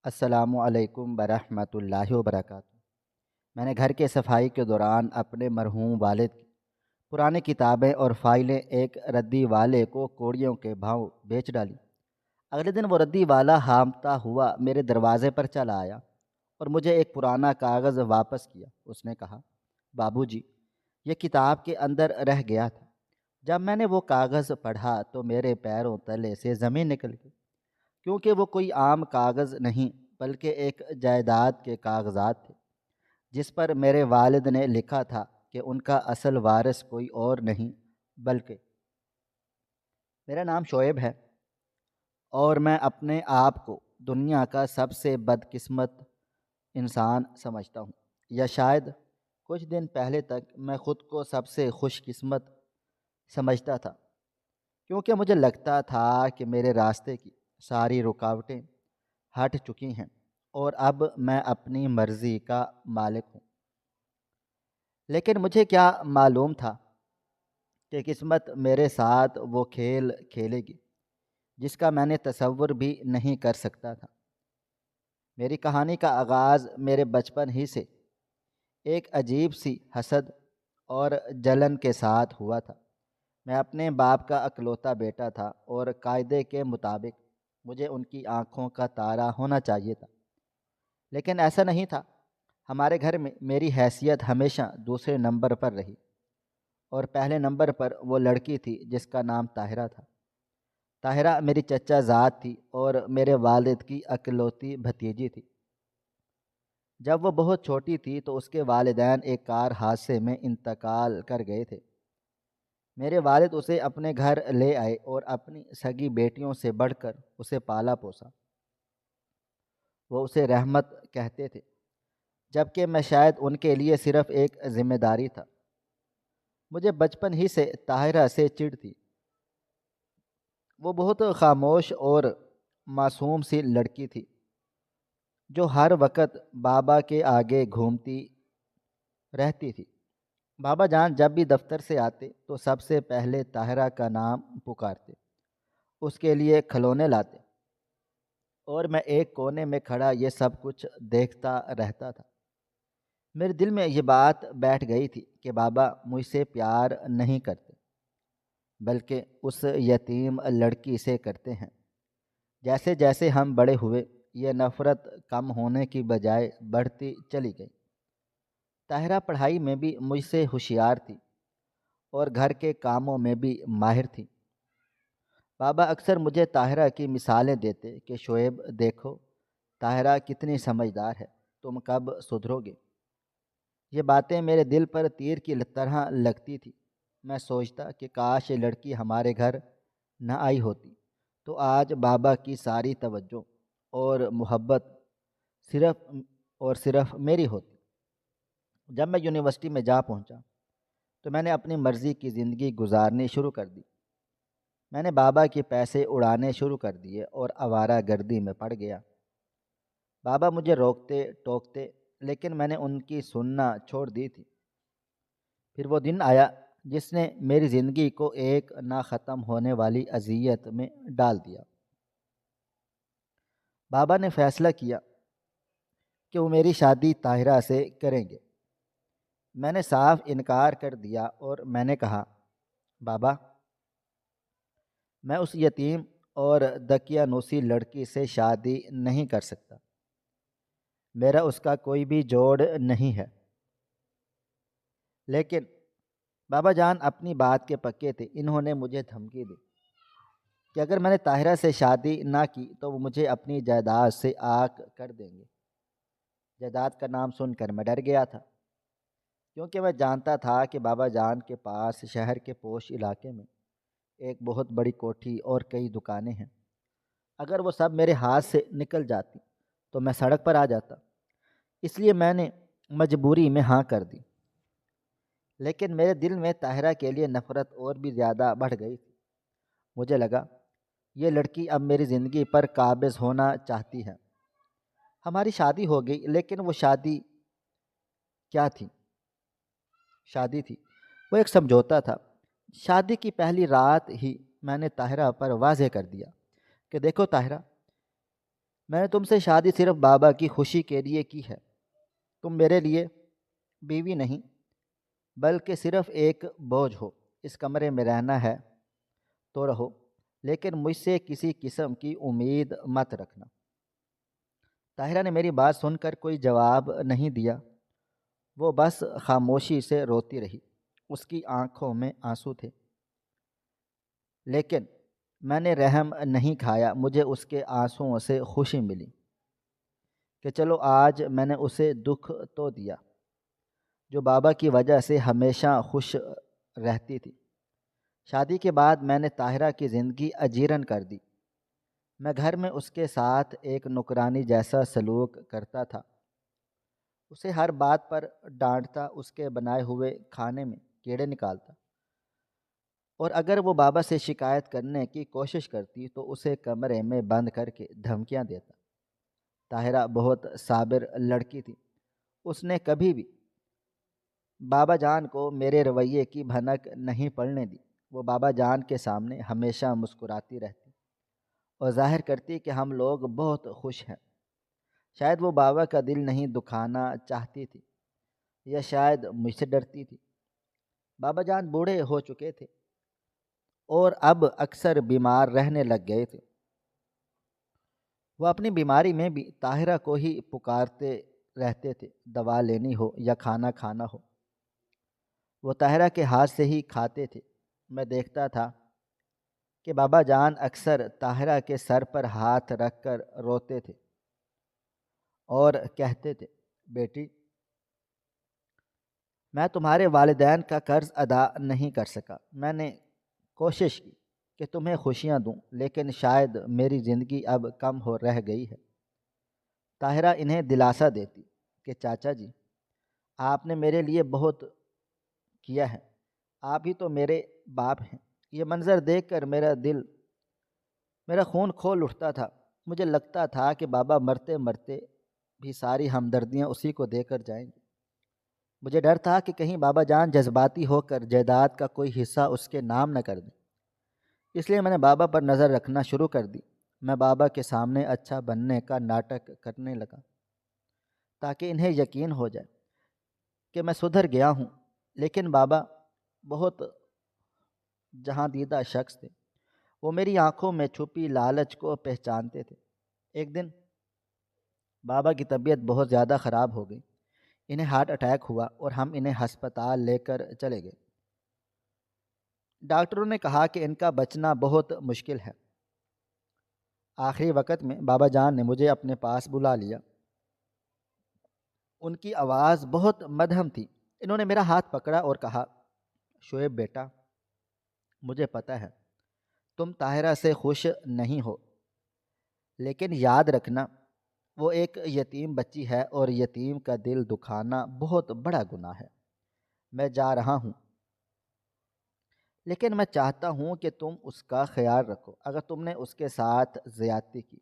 السلام علیکم ورحمۃ اللہ وبرکاتہ۔ میں نے گھر کے صفائی کے دوران اپنے مرحوم والد کی پرانی کتابیں اور فائلیں ایک ردی والے کو کوڑیوں کے بھاؤ بیچ ڈالی۔ اگلے دن وہ ردی والا ہامتا ہوا میرے دروازے پر چلا آیا اور مجھے ایک پرانا کاغذ واپس کیا۔ اس نے کہا، بابو جی، یہ کتاب کے اندر رہ گیا تھا۔ جب میں نے وہ کاغذ پڑھا تو میرے پیروں تلے سے زمین نکل گئی، کیونکہ وہ کوئی عام کاغذ نہیں بلکہ ایک جائیداد کے کاغذات تھے، جس پر میرے والد نے لکھا تھا کہ ان کا اصل وارث کوئی اور نہیں بلکہ میرا نام شعیب ہے، اور میں اپنے آپ کو دنیا کا سب سے بدقسمت انسان سمجھتا ہوں، یا شاید کچھ دن پہلے تک میں خود کو سب سے خوش قسمت سمجھتا تھا، کیونکہ مجھے لگتا تھا کہ میرے راستے کی ساری رکاوٹیں ہٹ چکی ہیں اور اب میں اپنی مرضی کا مالک ہوں۔ لیکن مجھے کیا معلوم تھا کہ قسمت میرے ساتھ وہ کھیل کھیلے گی جس کا میں نے تصور بھی نہیں کر سکتا تھا۔ میری کہانی کا آغاز میرے بچپن ہی سے ایک عجیب سی حسد اور جلن کے ساتھ ہوا تھا۔ میں اپنے باپ کا اکلوتا بیٹا تھا اور قاعدے کے مطابق مجھے ان کی آنکھوں کا تارا ہونا چاہیے تھا، لیکن ایسا نہیں تھا۔ ہمارے گھر میں میری حیثیت ہمیشہ دوسرے نمبر پر رہی، اور پہلے نمبر پر وہ لڑکی تھی جس کا نام طاہرہ تھا۔ طاہرہ میری چچا زاد تھی اور میرے والد کی اکلوتی بھتیجی تھی۔ جب وہ بہت چھوٹی تھی تو اس کے والدین ایک کار حادثے میں انتقال کر گئے تھے۔ میرے والد اسے اپنے گھر لے آئے اور اپنی سگی بیٹیوں سے بڑھ کر اسے پالا پوسا۔ وہ اسے رحمت کہتے تھے، جبکہ میں شاید ان کے لیے صرف ایک ذمہ داری تھا۔ مجھے بچپن ہی سے طاہرہ سے چڑ تھی۔ وہ بہت خاموش اور معصوم سی لڑکی تھی جو ہر وقت بابا کے آگے گھومتی رہتی تھی۔ بابا جان جب بھی دفتر سے آتے تو سب سے پہلے طاہرہ کا نام پکارتے، اس کے لیے کھلونے لاتے، اور میں ایک کونے میں کھڑا یہ سب کچھ دیکھتا رہتا تھا۔ میرے دل میں یہ بات بیٹھ گئی تھی کہ بابا مجھ سے پیار نہیں کرتے بلکہ اس یتیم لڑکی سے کرتے ہیں۔ جیسے جیسے ہم بڑے ہوئے یہ نفرت کم ہونے کی بجائے بڑھتی چلی گئی۔ طاہرہ پڑھائی میں بھی مجھ سے ہوشیار تھی اور گھر کے کاموں میں بھی ماہر تھی۔ بابا اکثر مجھے طاہرہ کی مثالیں دیتے کہ شعیب دیکھو، طاہرہ کتنی سمجھدار ہے، تم کب سدھرو گے؟ یہ باتیں میرے دل پر تیر کی طرح لگتی تھی۔ میں سوچتا کہ کاش یہ لڑکی ہمارے گھر نہ آئی ہوتی تو آج بابا کی ساری توجہ اور محبت صرف میری ہوتی۔ جب میں یونیورسٹی میں جا پہنچا تو میں نے اپنی مرضی کی زندگی گزارنی شروع کر دی۔ میں نے بابا کے پیسے اڑانے شروع کر دیے اور آوارہ گردی میں پڑ گیا۔ بابا مجھے روکتے ٹوکتے، لیکن میں نے ان کی سننا چھوڑ دی تھی۔ پھر وہ دن آیا جس نے میری زندگی کو ایک نہ ختم ہونے والی اذیت میں ڈال دیا۔ بابا نے فیصلہ کیا کہ وہ میری شادی طاہرہ سے کریں گے۔ میں نے صاف انکار کر دیا اور میں نے کہا، بابا، میں اس یتیم اور دقیانوسی لڑکی سے شادی نہیں کر سکتا، میرا اس کا کوئی بھی جوڑ نہیں ہے۔ لیکن بابا جان اپنی بات کے پکے تھے۔ انہوں نے مجھے دھمکی دی کہ اگر میں نے طاہرہ سے شادی نہ کی تو وہ مجھے اپنی جائیداد سے آگ کر دیں گے۔ جائیداد کا نام سن کر میں ڈر گیا تھا، کیونکہ میں جانتا تھا کہ بابا جان کے پاس شہر کے پوش علاقے میں ایک بہت بڑی کوٹھی اور کئی دکانیں ہیں۔ اگر وہ سب میرے ہاتھ سے نکل جاتی تو میں سڑک پر آ جاتا۔ اس لیے میں نے مجبوری میں ہاں کر دی۔ لیکن میرے دل میں طاہرہ کے لیے نفرت اور بھی زیادہ بڑھ گئی تھی۔ مجھے لگا یہ لڑکی اب میری زندگی پر قابض ہونا چاہتی ہے۔ ہماری شادی ہو گئی، لیکن وہ شادی کیا تھی؟ شادی تھی، وہ ایک سمجھوتا تھا۔ شادی کی پہلی رات ہی میں نے طاہرہ پر واضح کر دیا کہ دیکھو طاہرہ، میں نے تم سے شادی صرف بابا کی خوشی کے لیے کی ہے۔ تم میرے لیے بیوی نہیں بلکہ صرف ایک بوجھ ہو۔ اس کمرے میں رہنا ہے تو رہو، لیکن مجھ سے کسی قسم کی امید مت رکھنا۔ طاہرہ نے میری بات سن کر کوئی جواب نہیں دیا، وہ بس خاموشی سے روتی رہی۔ اس کی آنکھوں میں آنسو تھے، لیکن میں نے رحم نہیں کھایا۔ مجھے اس کے آنسوؤں سے خوشی ملی کہ چلو آج میں نے اسے دکھ تو دیا، جو بابا کی وجہ سے ہمیشہ خوش رہتی تھی۔ شادی کے بعد میں نے طاہرہ کی زندگی اجیرن کر دی۔ میں گھر میں اس کے ساتھ ایک نوکرانی جیسا سلوک کرتا تھا، اسے ہر بات پر ڈانٹتا، اس کے بنائے ہوئے کھانے میں کیڑے نکالتا، اور اگر وہ بابا سے شکایت کرنے کی کوشش کرتی تو اسے کمرے میں بند کر کے دھمکیاں دیتا۔ طاہرہ بہت صابر لڑکی تھی، اس نے کبھی بھی بابا جان کو میرے رویے کی بھنک نہیں پڑنے دی۔ وہ بابا جان کے سامنے ہمیشہ مسکراتی رہتی اور ظاہر کرتی کہ ہم لوگ بہت خوش ہیں۔ شاید وہ بابا کا دل نہیں دکھانا چاہتی تھی، یا شاید مجھ سے ڈرتی تھی۔ بابا جان بوڑھے ہو چکے تھے اور اب اکثر بیمار رہنے لگ گئے تھے۔ وہ اپنی بیماری میں بھی طاہرہ کو ہی پکارتے رہتے تھے، دوا لینی ہو یا کھانا کھانا ہو۔ وہ طاہرہ کے ہاتھ سے ہی کھاتے تھے۔ میں دیکھتا تھا کہ بابا جان اکثر طاہرہ کے سر پر ہاتھ رکھ کر روتے تھے اور کہتے تھے، بیٹی، میں تمہارے والدین کا قرض ادا نہیں کر سکا۔ میں نے کوشش کی کہ تمہیں خوشیاں دوں، لیکن شاید میری زندگی اب کم ہو رہ گئی ہے۔ طاہرہ انہیں دلاسا دیتی کہ چاچا جی، آپ نے میرے لیے بہت کیا ہے، آپ ہی تو میرے باپ ہیں۔ یہ منظر دیکھ کر میرا خون کھول اٹھتا تھا۔ مجھے لگتا تھا کہ بابا مرتے مرتے بھی ساری ہمدردیاں اسی کو دے کر جائیں گے۔ مجھے ڈر تھا کہ کہیں بابا جان جذباتی ہو کر جائیداد کا کوئی حصہ اس کے نام نہ کر دیں۔ اس لیے میں نے بابا پر نظر رکھنا شروع کر دی۔ میں بابا کے سامنے اچھا بننے کا ناٹک کرنے لگا تاکہ انہیں یقین ہو جائے کہ میں سدھر گیا ہوں۔ لیکن بابا بہت جہاں دیدہ شخص تھے، وہ میری آنکھوں میں چھپی لالچ کو پہچانتے تھے۔ ایک دن بابا کی طبیعت بہت زیادہ خراب ہو گئی، انہیں ہارٹ اٹیک ہوا اور ہم انہیں ہسپتال لے کر چلے گئے۔ ڈاکٹروں نے کہا کہ ان کا بچنا بہت مشکل ہے۔ آخری وقت میں بابا جان نے مجھے اپنے پاس بلا لیا۔ ان کی آواز بہت مدھم تھی۔ انہوں نے میرا ہاتھ پکڑا اور کہا، شعیب بیٹا، مجھے پتہ ہے تم طاہرہ سے خوش نہیں ہو، لیکن یاد رکھنا وہ ایک یتیم بچی ہے اور یتیم کا دل دکھانا بہت بڑا گناہ ہے۔ میں جا رہا ہوں، لیکن میں چاہتا ہوں کہ تم اس کا خیال رکھو۔ اگر تم نے اس کے ساتھ زیادتی کی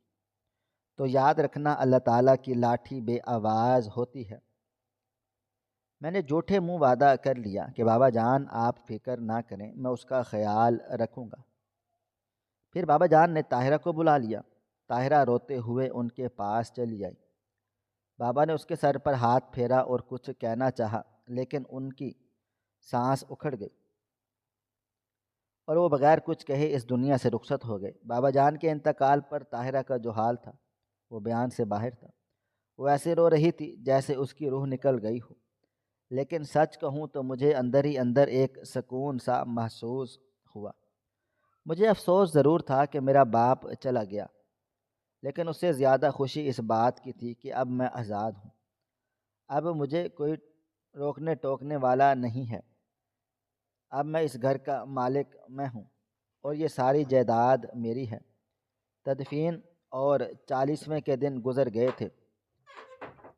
تو یاد رکھنا اللہ تعالیٰ کی لاٹھی بے آواز ہوتی ہے۔ میں نے جھوٹے منہ وعدہ کر لیا کہ بابا جان آپ فکر نہ کریں، میں اس کا خیال رکھوں گا۔ پھر بابا جان نے طاہرہ کو بلا لیا۔ طاہرہ روتے ہوئے ان کے پاس چلی آئی۔ بابا نے اس کے سر پر ہاتھ پھیرا اور کچھ کہنا چاہا، لیکن ان کی سانس اکھڑ گئی اور وہ بغیر کچھ کہے اس دنیا سے رخصت ہو گئے۔ بابا جان کے انتقال پر طاہرہ کا جو حال تھا وہ بیان سے باہر تھا۔ وہ ایسے رو رہی تھی جیسے اس کی روح نکل گئی ہو، لیکن سچ کہوں تو مجھے اندر ہی اندر ایک سکون سا محسوس ہوا۔ مجھے افسوس ضرور تھا کہ میرا باپ چلا گیا، لیکن اس سے زیادہ خوشی اس بات کی تھی کہ اب میں آزاد ہوں۔ اب مجھے کوئی روکنے ٹوکنے والا نہیں ہے۔ اب میں اس گھر کا مالک میں ہوں اور یہ ساری جائیداد میری ہے۔ تدفین اور 40ویں کے دن گزر گئے تھے۔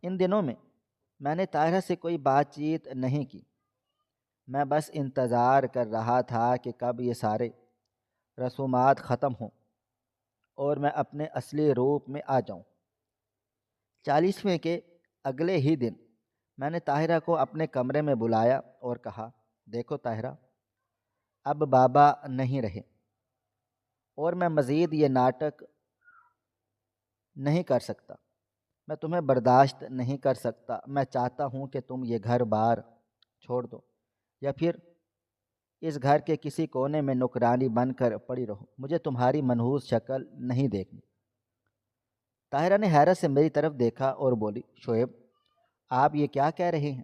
ان دنوں میں نے طاہرہ سے کوئی بات چیت نہیں کی۔ میں بس انتظار کر رہا تھا کہ کب یہ سارے رسومات ختم ہوں اور میں اپنے اصلی روپ میں آ جاؤں۔ 40ویں کے اگلے ہی دن میں نے طاہرہ کو اپنے کمرے میں بلایا اور کہا، دیکھو طاہرہ، اب بابا نہیں رہے اور میں مزید یہ ناٹک نہیں کر سکتا، میں تمہیں برداشت نہیں کر سکتا۔ میں چاہتا ہوں کہ تم یہ گھر بار چھوڑ دو یا پھر اس گھر کے کسی کونے میں نوکرانی بن کر پڑی رہو، مجھے تمہاری منحوس شکل نہیں دیکھنی۔ طاہرہ نے حیرت سے میری طرف دیکھا اور بولی، شعیب آپ یہ کیا کہہ رہے ہیں؟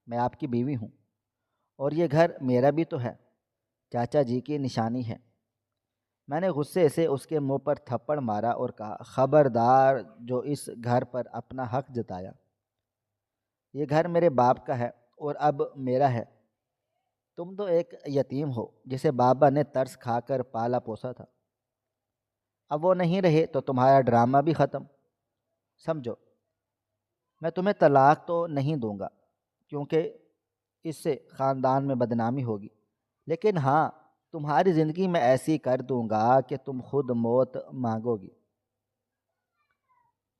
میں آپ کی بیوی ہوں اور یہ گھر میرا بھی تو ہے، چاچا جی کی نشانی ہے۔ میں نے غصے سے اس کے منہ پر تھپڑ مارا اور کہا، خبردار جو اس گھر پر اپنا حق جتایا۔ یہ گھر میرے باپ کا ہے اور اب میرا ہے۔ تم تو ایک یتیم ہو جسے بابا نے ترس کھا کر پالا پوسا تھا، اب وہ نہیں رہے تو تمہارا ڈرامہ بھی ختم۔ سمجھو، میں تمہیں طلاق تو نہیں دوں گا کیونکہ اس سے خاندان میں بدنامی ہوگی، لیکن ہاں تمہاری زندگی میں ایسی کر دوں گا کہ تم خود موت مانگو گی۔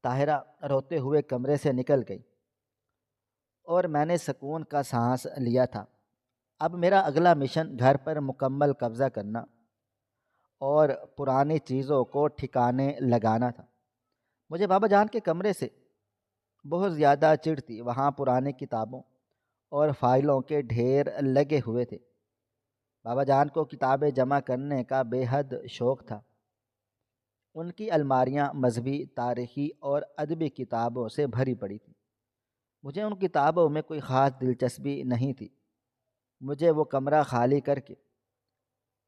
طاہرہ روتے ہوئے کمرے سے نکل گئی اور میں نے سکون کا سانس لیا تھا۔ اب میرا اگلا مشن گھر پر مکمل قبضہ کرنا اور پرانی چیزوں کو ٹھکانے لگانا تھا۔ مجھے بابا جان کے کمرے سے بہت زیادہ چڑ تھی، وہاں پرانی کتابوں اور فائلوں کے ڈھیر لگے ہوئے تھے۔ بابا جان کو کتابیں جمع کرنے کا بے حد شوق تھا۔ ان کی الماریاں مذہبی، تاریخی اور ادبی کتابوں سے بھری پڑی تھیں۔ مجھے ان کتابوں میں کوئی خاص دلچسپی نہیں تھی۔ مجھے وہ کمرہ خالی کر کے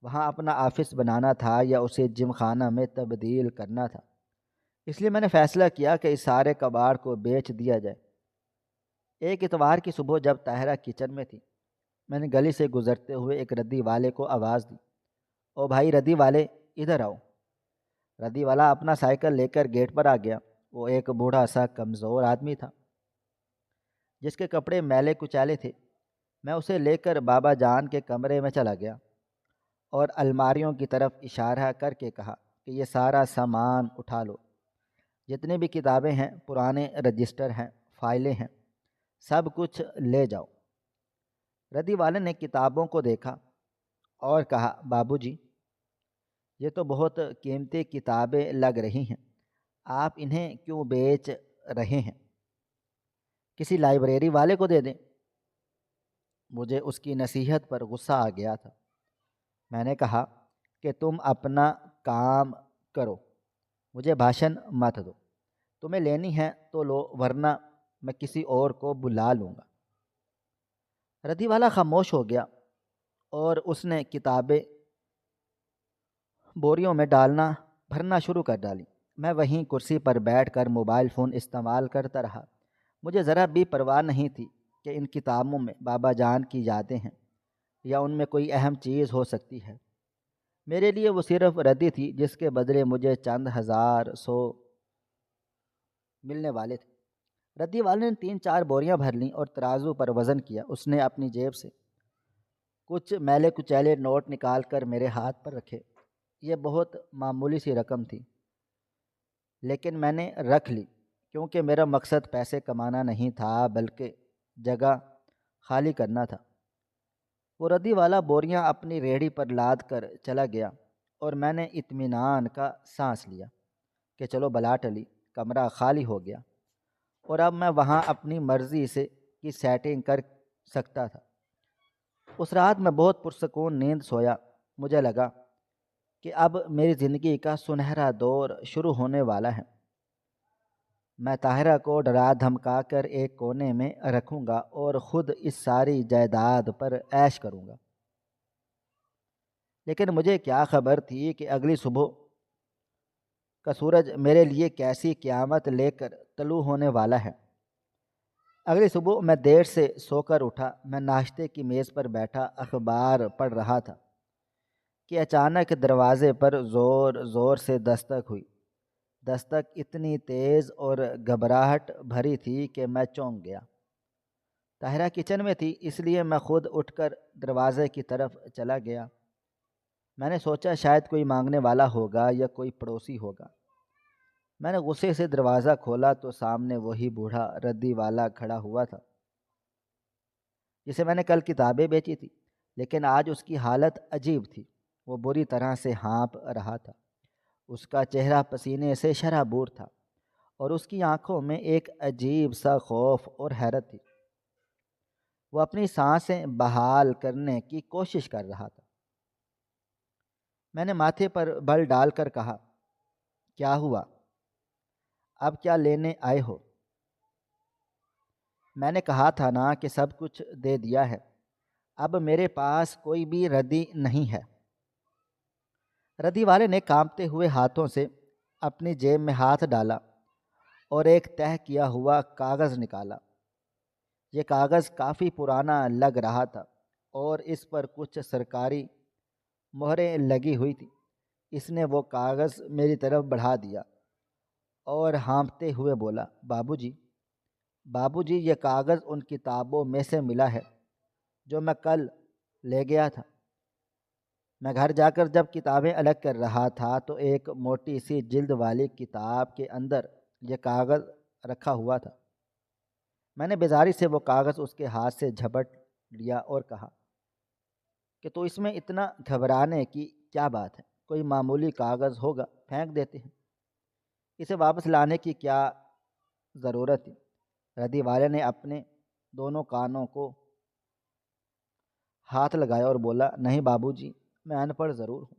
وہاں اپنا آفس بنانا تھا یا اسے جم خانہ میں تبدیل کرنا تھا۔ اس لیے میں نے فیصلہ کیا کہ اس سارے کباڑ کو بیچ دیا جائے۔ ایک اتوار کی صبح جب طاہرہ کچن میں تھی، میں نے گلی سے گزرتے ہوئے ایک ردی والے کو آواز دی، او بھائی ردی والے ادھر آؤ۔ ردی والا اپنا سائیکل لے کر گیٹ پر آ گیا۔ وہ ایک بوڑھا سا کمزور آدمی تھا جس کے کپڑے میلے کچالے تھے۔ میں اسے لے کر بابا جان کے کمرے میں چلا گیا اور الماریوں کی طرف اشارہ کر کے کہا کہ یہ سارا سامان اٹھا لو، جتنی بھی کتابیں ہیں، پرانے رجسٹر ہیں، فائلیں ہیں، سب کچھ لے جاؤ۔ ردی والے نے کتابوں کو دیکھا اور کہا، بابو جی یہ تو بہت قیمتی کتابیں لگ رہی ہیں، آپ انہیں کیوں بیچ رہے ہیں؟ کسی لائبریری والے کو دے دیں۔ مجھے اس کی نصیحت پر غصہ آ گیا تھا۔ میں نے کہا کہ تم اپنا کام کرو، مجھے بھاشن مت دو۔ تمہیں لینی ہے تو لو ورنہ میں کسی اور کو بلا لوں گا۔ ردی والا خاموش ہو گیا اور اس نے کتابیں بوریوں میں بھرنا شروع کر ڈالی۔ میں وہیں کرسی پر بیٹھ کر موبائل فون استعمال کرتا رہا۔ مجھے ذرا بھی پرواہ نہیں تھی کہ ان کتابوں میں بابا جان کی یادیں ہیں یا ان میں کوئی اہم چیز ہو سکتی ہے۔ میرے لیے وہ صرف ردی تھی جس کے بدلے مجھے چند ہزار سو ملنے والے تھے۔ ردی والے نے 3-4 بوریاں بھر لیں اور ترازو پر وزن کیا۔ اس نے اپنی جیب سے کچھ میلے کچیلے نوٹ نکال کر میرے ہاتھ پر رکھے۔ یہ بہت معمولی سی رقم تھی لیکن میں نے رکھ لی کیونکہ میرا مقصد پیسے کمانا نہیں تھا بلکہ جگہ خالی کرنا تھا۔ وہ ردی والا بوریاں اپنی ریڑھی پر لاد کر چلا گیا اور میں نے اطمینان کا سانس لیا کہ چلو بلا ٹلی، کمرہ خالی ہو گیا اور اب میں وہاں اپنی مرضی سے کی سیٹنگ کر سکتا تھا۔ اس رات میں بہت پرسکون نیند سویا۔ مجھے لگا کہ اب میری زندگی کا سنہرا دور شروع ہونے والا ہے۔ میں طاہرہ کو ڈرا دھمکا کر ایک کونے میں رکھوں گا اور خود اس ساری جائیداد پر عیش کروں گا۔ لیکن مجھے کیا خبر تھی کہ اگلی صبح کا سورج میرے لیے کیسی قیامت لے کر طلوع ہونے والا ہے۔ اگلی صبح میں دیر سے سو کر اٹھا۔ میں ناشتے کی میز پر بیٹھا اخبار پڑھ رہا تھا کہ اچانک دروازے پر زور زور سے دستک ہوئی۔ دستک اتنی تیز اور گھبراہٹ بھری تھی کہ میں چونک گیا۔ طاہرہ کچن میں تھی، اس لیے میں خود اٹھ کر دروازے کی طرف چلا گیا۔ میں نے سوچا شاید کوئی مانگنے والا ہوگا یا کوئی پڑوسی ہوگا۔ میں نے غصے سے دروازہ کھولا تو سامنے وہی بوڑھا ردی والا کھڑا ہوا تھا جسے میں نے کل کتابیں بیچی تھی، لیکن آج اس کی حالت عجیب تھی۔ وہ بری طرح سے ہانپ رہا تھا۔ اس کا چہرہ پسینے سے شرابور تھا اور اس کی آنکھوں میں ایک عجیب سا خوف اور حیرت تھی۔ وہ اپنی سانسیں بحال کرنے کی کوشش کر رہا تھا۔ میں نے ماتھے پر بل ڈال کر کہا، کیا ہوا؟ اب کیا لینے آئے ہو؟ میں نے کہا تھا نا کہ سب کچھ دے دیا ہے، اب میرے پاس کوئی بھی ردی نہیں ہے۔ ردی والے نے کانپتے ہوئے ہاتھوں سے اپنی جیب میں ہاتھ ڈالا اور ایک تہہ کیا ہوا کاغذ نکالا۔ یہ کاغذ کافی پرانا لگ رہا تھا اور اس پر کچھ سرکاری مہریں لگی ہوئی تھیں۔ اس نے وہ کاغذ میری طرف بڑھا دیا اور ہانپتے ہوئے بولا، بابو جی یہ کاغذ ان کتابوں میں سے ملا ہے جو میں کل لے گیا تھا۔ میں گھر جا کر جب کتابیں الگ کر رہا تھا تو ایک موٹی سی جلد والی کتاب کے اندر یہ کاغذ رکھا ہوا تھا۔ میں نے بیزاری سے وہ کاغذ اس کے ہاتھ سے جھپٹ لیا اور کہا کہ تو اس میں اتنا گھبرانے کی کیا بات ہے؟ کوئی معمولی کاغذ ہوگا، پھینک دیتے ہیں، اسے واپس لانے کی کیا ضرورت تھی؟ ردی والے نے اپنے دونوں کانوں کو ہاتھ لگایا اور بولا، نہیں بابو جی، میں ان پڑھ ضرور ہوں،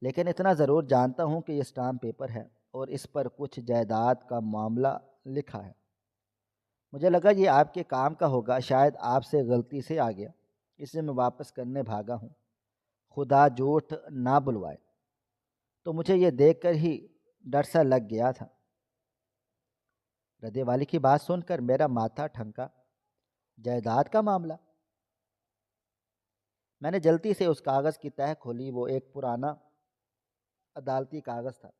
لیکن اتنا ضرور جانتا ہوں کہ یہ اسٹامپ پیپر ہے اور اس پر کچھ جائیداد کا معاملہ لکھا ہے۔ مجھے لگا یہ آپ کے کام کا ہوگا، شاید آپ سے غلطی سے آ گیا، اسے میں واپس کرنے بھاگا ہوں۔ خدا جھوٹ نہ بلوائے، تو مجھے یہ دیکھ کر ہی ڈر سا لگ گیا تھا۔ ردی والی کی بات سن کر میرا ماتھا ٹھنکا۔ جائیداد کا معاملہ؟ میں نے جلدی سے اس کاغذ کی تہہ کھولی۔ وہ ایک پرانا عدالتی کاغذ تھا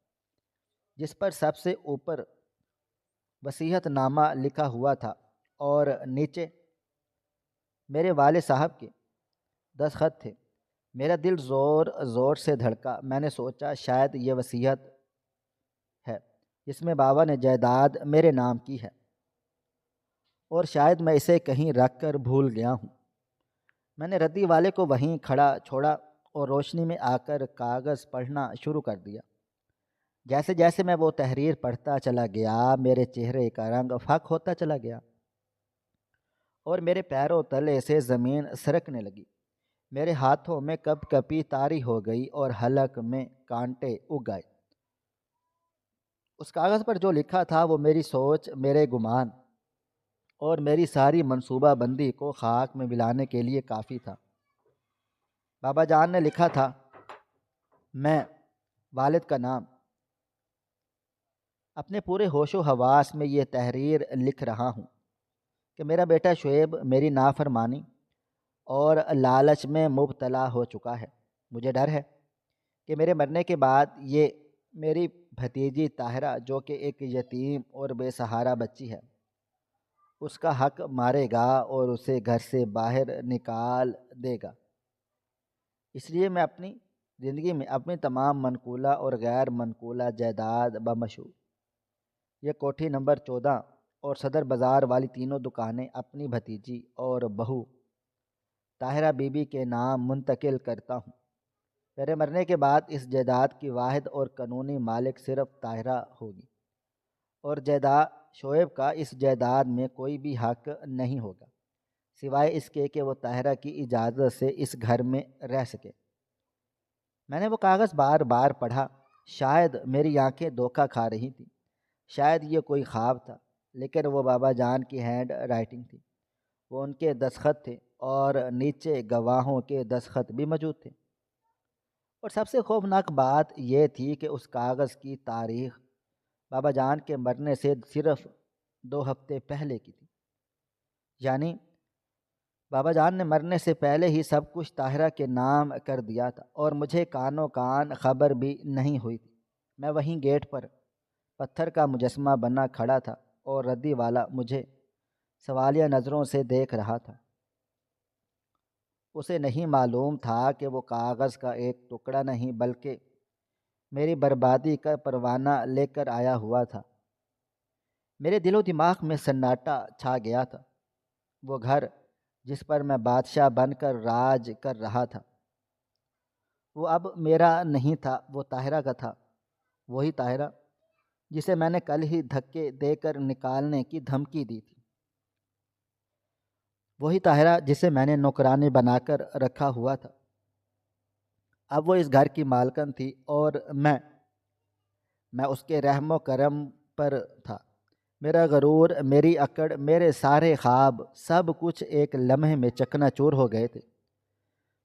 جس پر سب سے اوپر وصیت نامہ لکھا ہوا تھا اور نیچے میرے والد صاحب کے دستخط تھے۔ میرا دل زور زور سے دھڑکا۔ میں نے سوچا شاید یہ وصیت ہے جس میں بابا نے جائیداد میرے نام کی ہے، اور شاید میں اسے کہیں رکھ کر بھول گیا ہوں۔ میں نے ردی والے کو وہیں کھڑا چھوڑا اور روشنی میں آ کر کاغذ پڑھنا شروع کر دیا۔ جیسے جیسے میں وہ تحریر پڑھتا چلا گیا، میرے چہرے کا رنگ فاق ہوتا چلا گیا اور میرے پیروں تلے سے زمین سرکنے لگی۔ میرے ہاتھوں میں کپ کپی طاری ہو گئی اور حلق میں کانٹے اگ گئے۔ اس کاغذ پر جو لکھا تھا وہ میری سوچ، میرے گمان اور میری ساری منصوبہ بندی کو خاک میں ملانے کے لیے کافی تھا۔ بابا جان نے لکھا تھا، میں والد کا نام، اپنے پورے ہوش و حواس میں یہ تحریر لکھ رہا ہوں کہ میرا بیٹا شعیب میری نافرمانی اور لالچ میں مبتلا ہو چکا ہے۔ مجھے ڈر ہے کہ میرے مرنے کے بعد یہ میری بھتیجی طاہرہ، جو کہ ایک یتیم اور بے سہارا بچی ہے، اس کا حق مارے گا اور اسے گھر سے باہر نکال دے گا۔ اس لیے میں اپنی زندگی میں اپنی تمام منقولہ اور غیر منقولہ جائیداد بمشہور یہ کوٹھی نمبر 14 اور صدر بازار والی تینوں دکانیں اپنی بھتیجی اور بہو طاہرہ بی بی کے نام منتقل کرتا ہوں۔ میرے مرنے کے بعد اس جائیداد کی واحد اور قانونی مالک صرف طاہرہ ہوگی، اور شعیب کا اس جائیداد میں کوئی بھی حق نہیں ہوگا سوائے اس کے کہ وہ طاہرہ کی اجازت سے اس گھر میں رہ سکے۔ میں نے وہ کاغذ بار بار پڑھا۔ شاید میری آنکھیں دھوکہ کھا رہی تھیں، شاید یہ کوئی خواب تھا، لیکن وہ بابا جان کی ہینڈ رائٹنگ تھی، وہ ان کے دستخط تھے اور نیچے گواہوں کے دستخط بھی موجود تھے۔ اور سب سے خوفناک بات یہ تھی کہ اس کاغذ کی تاریخ بابا جان کے مرنے سے صرف 2 ہفتے پہلے کی تھی، یعنی بابا جان نے مرنے سے پہلے ہی سب کچھ طاہرہ کے نام کر دیا تھا، اور مجھے کانوں کان خبر بھی نہیں ہوئی تھی۔ میں وہیں گیٹ پر پتھر کا مجسمہ بنا کھڑا تھا اور ردی والا مجھے سوالیہ نظروں سے دیکھ رہا تھا۔ اسے نہیں معلوم تھا کہ وہ کاغذ کا ایک ٹکڑا نہیں بلکہ میری بربادی کا پروانہ لے کر آیا ہوا تھا۔ میرے دل و دماغ میں سناٹا چھا گیا تھا۔ وہ گھر جس پر میں بادشاہ بن کر راج کر رہا تھا، وہ اب میرا نہیں تھا، وہ طاہرہ کا تھا۔ وہی طاہرہ جسے میں نے کل ہی دھکے دے کر نکالنے کی دھمکی دی تھی، وہی طاہرہ جسے میں نے نوکرانی بنا کر رکھا ہوا تھا، اب وہ اس گھر کی مالکن تھی اور میں اس کے رحم و کرم پر تھا۔ میرا غرور، میری اکڑ، میرے سارے خواب، سب کچھ ایک لمحے میں چکنا چور ہو گئے تھے۔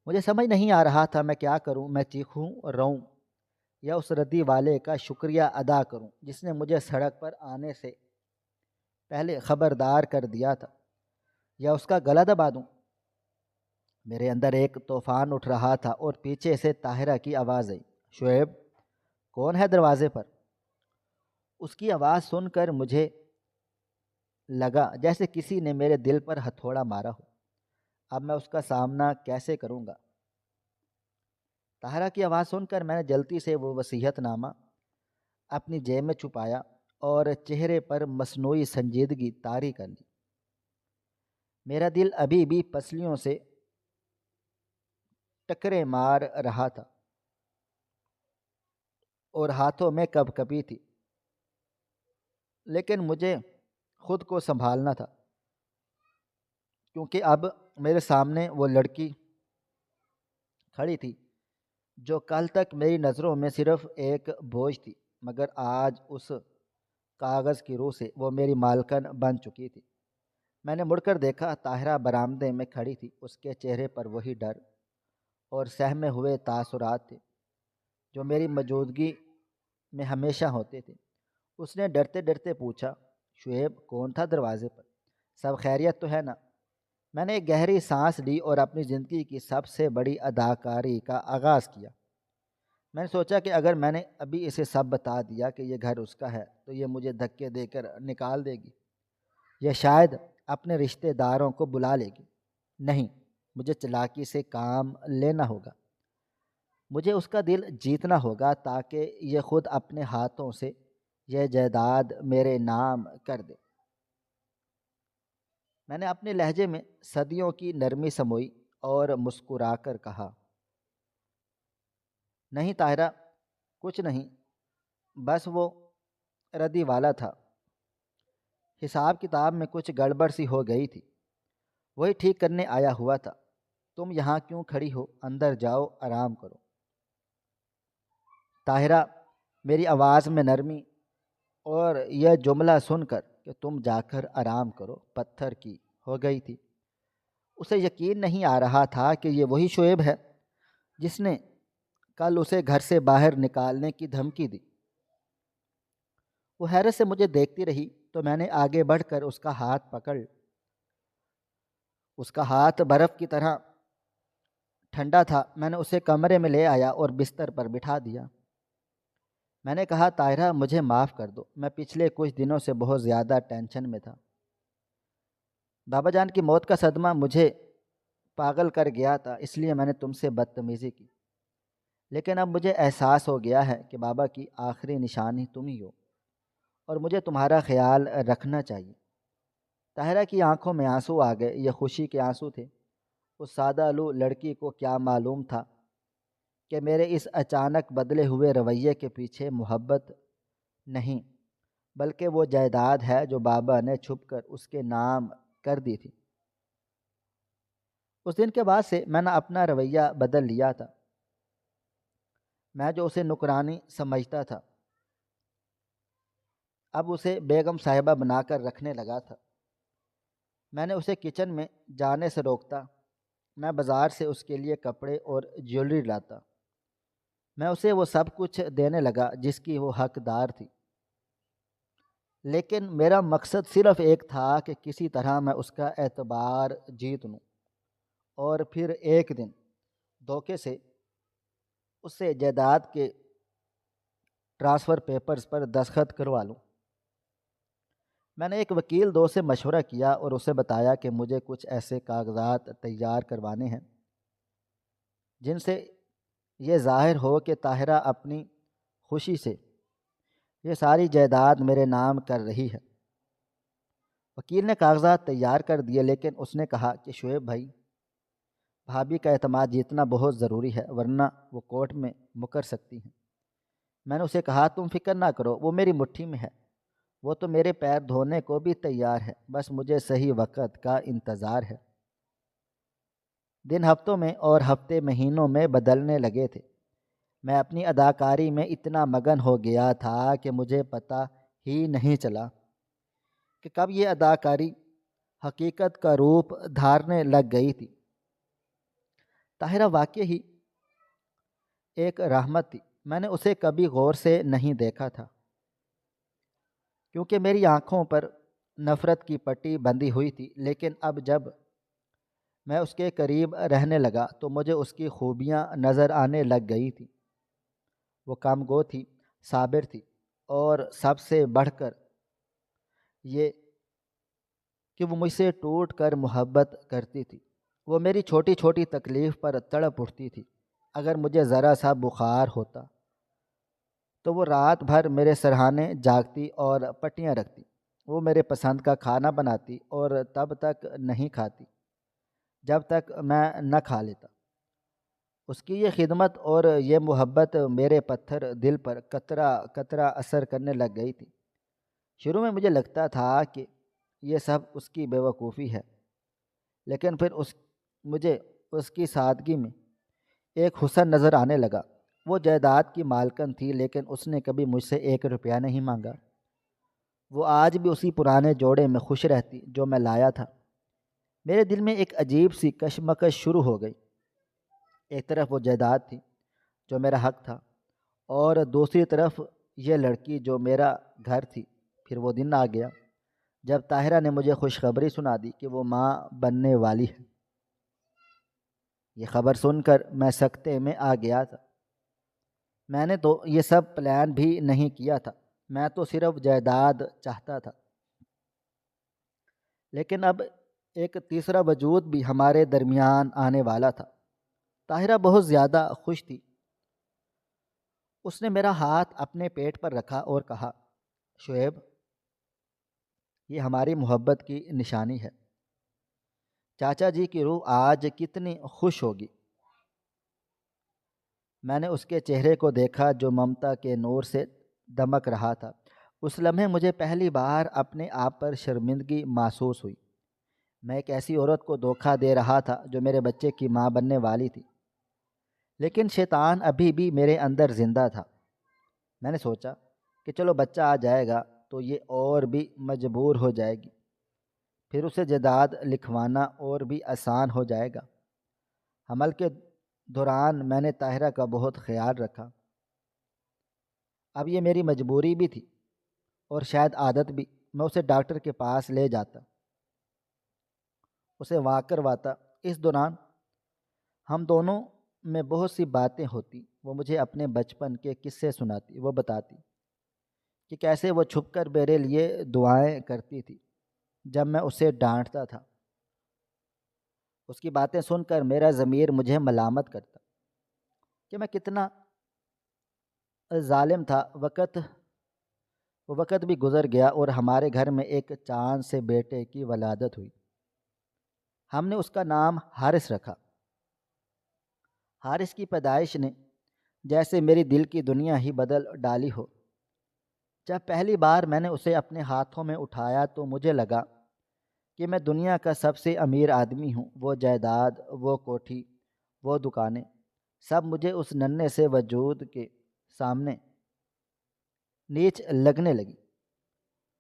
مجھے سمجھ نہیں آ رہا تھا میں کیا کروں، میں چیخوں اور روؤں یا اس ردی والے کا شکریہ ادا کروں جس نے مجھے سڑک پر آنے سے پہلے خبردار کر دیا تھا، یا اس کا گلا دبا دوں۔ میرے اندر ایک طوفان اٹھ رہا تھا اور پیچھے سے طاہرہ کی آواز آئی، شعیب، کون ہے دروازے پر؟ اس کی آواز سن کر مجھے لگا جیسے کسی نے میرے دل پر ہتھوڑا مارا ہو۔ اب میں اس کا سامنا کیسے کروں گا؟ طاہرہ کی آواز سن کر میں نے جلدی سے وہ وصیت نامہ اپنی جیب میں چھپایا اور چہرے پر مصنوعی سنجیدگی طاری کر لی۔ میرا دل ابھی بھی پسلیوں سے ٹکرے مار رہا تھا اور ہاتھوں میں کپکپی تھی، لیکن مجھے خود کو سنبھالنا تھا کیونکہ اب میرے سامنے وہ لڑکی کھڑی تھی جو کل تک میری نظروں میں صرف ایک بوجھ تھی، مگر آج اس کاغذ کی روح سے وہ میری مالکن بن چکی تھی۔ میں نے مڑ کر دیکھا، طاہرہ برآمدے میں کھڑی تھی۔ اس کے چہرے پر وہی ڈر اور سہمے ہوئے تاثرات تھے جو میری موجودگی میں ہمیشہ ہوتے تھے۔ اس نے ڈرتے ڈرتے پوچھا، شعیب، کون تھا دروازے پر؟ سب خیریت تو ہے نا؟ میں نے ایک گہری سانس لی اور اپنی زندگی کی سب سے بڑی اداکاری کا آغاز کیا۔ میں نے سوچا کہ اگر میں نے ابھی اسے سب بتا دیا کہ یہ گھر اس کا ہے تو یہ مجھے دھکے دے کر نکال دے گی، یا شاید اپنے رشتہ داروں کو بلا لے گی۔ نہیں، مجھے چالاکی سے کام لینا ہوگا۔ مجھے اس کا دل جیتنا ہوگا تاکہ یہ خود اپنے ہاتھوں سے یہ جائیداد میرے نام کر دے۔ میں نے اپنے لہجے میں صدیوں کی نرمی سموئی اور مسکرا کر کہا، نہیں طاہرہ، کچھ نہیں، بس وہ ردی والا تھا، حساب کتاب میں کچھ گڑبڑ سی ہو گئی تھی، وہی ٹھیک کرنے آیا ہوا تھا۔ تم یہاں کیوں کھڑی ہو؟ اندر جاؤ، آرام کرو۔ طاہرہ، میری آواز میں نرمی اور یہ جملہ سن کر کہ تم جا کر آرام کرو پتھر کی ہو گئی تھی۔ اسے یقین نہیں آ رہا تھا کہ یہ وہی شعیب ہے جس نے کل اسے گھر سے باہر نکالنے کی دھمکی دی۔ وہ حیرت سے مجھے دیکھتی رہی تو میں نے آگے بڑھ کر اس کا ہاتھ پکڑ، اس کا ہاتھ برف کی طرح ٹھنڈا تھا۔ میں نے اسے کمرے میں لے آیا اور بستر پر بٹھا دیا۔ میں نے کہا، طاہرہ، مجھے معاف کر دو، میں پچھلے کچھ دنوں سے بہت زیادہ ٹینشن میں تھا۔ بابا جان کی موت کا صدمہ مجھے پاگل کر گیا تھا، اس لیے میں نے تم سے بدتمیزی کی، لیکن اب مجھے احساس ہو گیا ہے کہ بابا کی آخری نشانی تم ہی ہو اور مجھے تمہارا خیال رکھنا چاہیے۔ طاہرہ کی آنکھوں میں آنسو آ گئے، یہ خوشی کے آنسو تھے۔ اس سادہ لو لڑکی کو کیا معلوم تھا کہ میرے اس اچانک بدلے ہوئے رویے کے پیچھے محبت نہیں، بلکہ وہ جائیداد ہے جو بابا نے چھپ کر اس کے نام کر دی تھی۔ اس دن کے بعد سے میں نے اپنا رویہ بدل لیا تھا۔ میں جو اسے نکرانی سمجھتا تھا اب اسے بیگم صاحبہ بنا کر رکھنے لگا تھا۔ میں نے اسے کچن میں جانے سے روکتا، میں بازار سے اس کے لیے کپڑے اور جیولری لاتا، میں اسے وہ سب کچھ دینے لگا جس کی وہ حقدار تھی، لیکن میرا مقصد صرف ایک تھا کہ کسی طرح میں اس کا اعتبار جیت لوں اور پھر ایک دن دھوکے سے اس سے جائیداد کے ٹرانسفر پیپرز پر دستخط کروا لوں۔ میں نے ایک وکیل دوست سے مشورہ کیا اور اسے بتایا کہ مجھے کچھ ایسے کاغذات تیار کروانے ہیں جن سے یہ ظاہر ہو کہ طاہرہ اپنی خوشی سے یہ ساری جائیداد میرے نام کر رہی ہے۔ وکیل نے کاغذات تیار کر دیے، لیکن اس نے کہا کہ شعیب بھائی، بھابھی کا اعتماد جیتنا بہت ضروری ہے ورنہ وہ کورٹ میں مکر سکتی ہیں۔ میں نے اسے کہا تم فکر نہ کرو، وہ میری مٹھی میں ہے، وہ تو میرے پیر دھونے کو بھی تیار ہے، بس مجھے صحیح وقت کا انتظار ہے۔ دن ہفتوں میں اور ہفتے مہینوں میں بدلنے لگے تھے۔ میں اپنی اداکاری میں اتنا مگن ہو گیا تھا کہ مجھے پتہ ہی نہیں چلا کہ کب یہ اداکاری حقیقت کا روپ دھارنے لگ گئی تھی۔ طاہرہ واقعی ہی ایک رحمت تھی۔ میں نے اسے کبھی غور سے نہیں دیکھا تھا کیونکہ میری آنکھوں پر نفرت کی پٹی بندھی ہوئی تھی، لیکن اب جب میں اس کے قریب رہنے لگا تو مجھے اس کی خوبیاں نظر آنے لگ گئی تھیں۔ وہ کام گو تھی، صابر تھی، اور سب سے بڑھ کر یہ کہ وہ مجھ سے ٹوٹ کر محبت کرتی تھی۔ وہ میری چھوٹی چھوٹی تکلیف پر تڑپ اٹھتی تھی۔ اگر مجھے ذرا سا بخار ہوتا تو وہ رات بھر میرے سرہانے جاگتی اور پٹیاں رکھتی۔ وہ میرے پسند کا کھانا بناتی اور تب تک نہیں کھاتی جب تک میں نہ کھا لیتا۔ اس کی یہ خدمت اور یہ محبت میرے پتھر دل پر قطرہ قطرہ اثر کرنے لگ گئی تھی۔ شروع میں مجھے لگتا تھا کہ یہ سب اس کی بے وقوفی ہے، لیکن پھر مجھے اس کی سادگی میں ایک حسن نظر آنے لگا۔ وہ جائیداد کی مالکن تھی، لیکن اس نے کبھی مجھ سے 1 روپیہ نہیں مانگا۔ وہ آج بھی اسی پرانے جوڑے میں خوش رہتی جو میں لایا تھا۔ میرے دل میں ایک عجیب سی کشمکش شروع ہو گئی۔ ایک طرف وہ جائیداد تھی جو میرا حق تھا، اور دوسری طرف یہ لڑکی جو میرا گھر تھی۔ پھر وہ دن آ گیا جب طاہرہ نے مجھے خوشخبری سنا دی کہ وہ ماں بننے والی ہے۔ یہ خبر سن کر میں سکتے میں آ گیا تھا۔ میں نے تو یہ سب پلان بھی نہیں کیا تھا، میں تو صرف جائیداد چاہتا تھا۔ لیکن اب ایک تیسرا وجود بھی ہمارے درمیان آنے والا تھا۔ طاہرہ بہت زیادہ خوش تھی۔ اس نے میرا ہاتھ اپنے پیٹ پر رکھا اور کہا، شعیب، یہ ہماری محبت کی نشانی ہے۔ چاچا جی کی روح آج کتنی خوش ہوگی۔ میں نے اس کے چہرے کو دیکھا جو ممتا کے نور سے دمک رہا تھا۔ اس لمحے مجھے پہلی بار اپنے آپ پر شرمندگی محسوس ہوئی۔ میں ایک ایسی عورت کو دھوکہ دے رہا تھا جو میرے بچے کی ماں بننے والی تھی، لیکن شیطان ابھی بھی میرے اندر زندہ تھا۔ میں نے سوچا کہ چلو بچہ آ جائے گا تو یہ اور بھی مجبور ہو جائے گی، پھر اسے جائیداد لکھوانا اور بھی آسان ہو جائے گا۔ حمل کے دوران میں نے طاہرہ کا بہت خیال رکھا۔ اب یہ میری مجبوری بھی تھی اور شاید عادت بھی۔ میں اسے ڈاکٹر کے پاس لے جاتا، اسے واک کرواتا۔ اس دوران ہم دونوں میں بہت سی باتیں ہوتی۔ وہ مجھے اپنے بچپن کے قصے سناتی۔ وہ بتاتی کہ کیسے وہ چھپ کر میرے لیے دعائیں کرتی تھی جب میں اسے ڈانٹتا تھا۔ اس کی باتیں سن کر میرا ضمیر مجھے ملامت کرتا کہ میں کتنا ظالم تھا۔ وہ وقت بھی گزر گیا اور ہمارے گھر میں ایک چاند سے بیٹے کی ولادت ہوئی۔ ہم نے اس کا نام حارث رکھا۔ حارث کی پیدائش نے جیسے میری دل کی دنیا ہی بدل ڈالی ہو۔ جب پہلی بار میں نے اسے اپنے ہاتھوں میں اٹھایا تو مجھے لگا کہ میں دنیا کا سب سے امیر آدمی ہوں۔ وہ جائیداد، وہ کوٹھی، وہ دکانیں، سب مجھے اس ننھے سے وجود کے سامنے نیچ لگنے لگی۔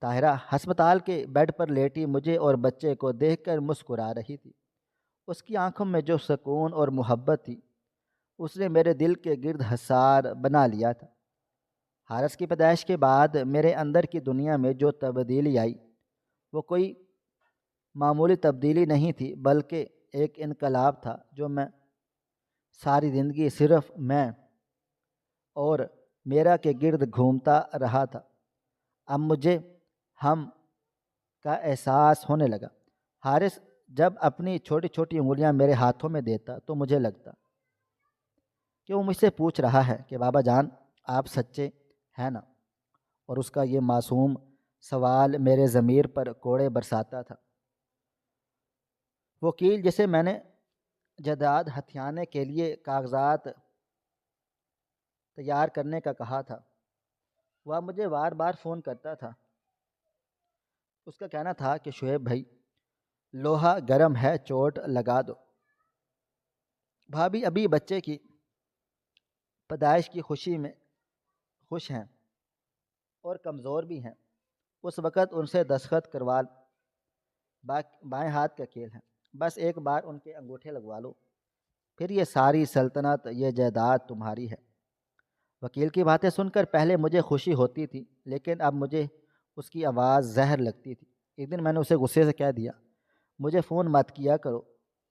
طاہرہ ہسپتال کے بیڈ پر لیٹی مجھے اور بچے کو دیکھ کر مسکرا رہی تھی۔ اس کی آنکھوں میں جو سکون اور محبت تھی، اس نے میرے دل کے گرد حصار بنا لیا تھا۔ حارث کی پیدائش کے بعد میرے اندر کی دنیا میں جو تبدیلی آئی، وہ کوئی معمولی تبدیلی نہیں تھی، بلکہ ایک انقلاب تھا جو میں ساری زندگی صرف میں اور میرا کے گرد گھومتا رہا تھا۔ اب مجھے ہم کا احساس ہونے لگا۔ حارث جب اپنی چھوٹی چھوٹی انگلیاں میرے ہاتھوں میں دیتا تو مجھے لگتا کہ وہ مجھ سے پوچھ رہا ہے کہ بابا جان، آپ سچے ہیں نا؟ اور اس کا یہ معصوم سوال میرے ضمیر پر کوڑے برساتا تھا۔ وکیل جسے میں نے جائیداد ہتھیانے کے لیے کاغذات تیار کرنے کا کہا تھا، وہ مجھے بار بار فون کرتا تھا۔ اس کا کہنا تھا کہ شعیب بھائی، لوہا گرم ہے، چوٹ لگا دو۔ بھابھی ابھی بچے کی پیدائش کی خوشی میں خوش ہیں اور کمزور بھی ہیں۔ اس وقت ان سے دستخط کروا، بائیں ہاتھ کا کھیل ہے، بس ایک بار ان کے انگوٹھے لگوا لو، پھر یہ ساری سلطنت، یہ جائیداد تمہاری ہے۔ وکیل کی باتیں سن کر پہلے مجھے خوشی ہوتی تھی، لیکن اب مجھے اس کی آواز زہر لگتی تھی۔ ایک دن میں نے اسے غصے سے کہہ دیا، مجھے فون مت کیا کرو،